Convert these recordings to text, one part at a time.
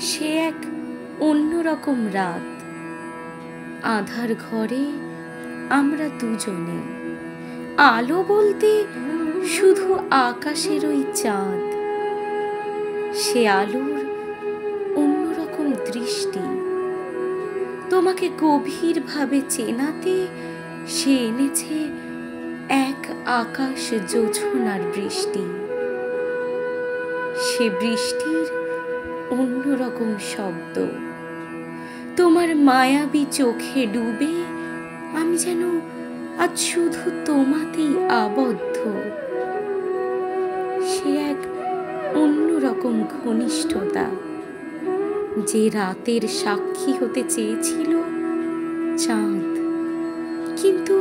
সে এক অন্যরকম রাত। আঁধার ঘরে আমরা দুজনে, আলো বলতে শুধু আকাশের ওই চাঁদ। সে আলোর অন্যরকম দৃষ্টি, তোমাকে গভীরভাবে চেনাতে সে এনেছে এক আকাশ জোছনার বৃষ্টি। সে বৃষ্টির অন্যরকম শব্দ, তোমার মায়াবী চোখে ডুবে আমি যেন আজ শুধু তোমাতেই আবদ্ধ। সে এক অন্যরকম ঘনিষ্ঠতা, যে রাতের সাক্ষী হতে চেয়েছিল চাঁদ, কিন্তু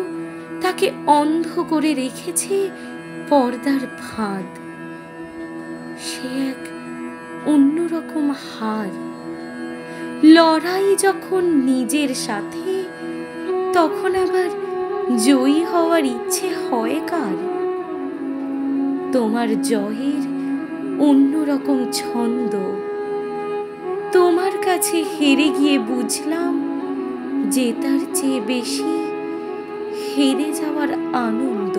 তাকে অন্ধ করে রেখেছে পর্দার ফাঁদ। সে এক অন্যরকম হার, লড়াই যখন নিজের সাথে, তখন আবার জয়ী হওয়ার ইচ্ছে হয় কার? তোমার জয়ের অন্যরকম ছন্দ, তোমার কাছে হেরে গিয়ে বুঝলাম জেতার চেয়ে বেশি হেরে যাওয়ার আনন্দ।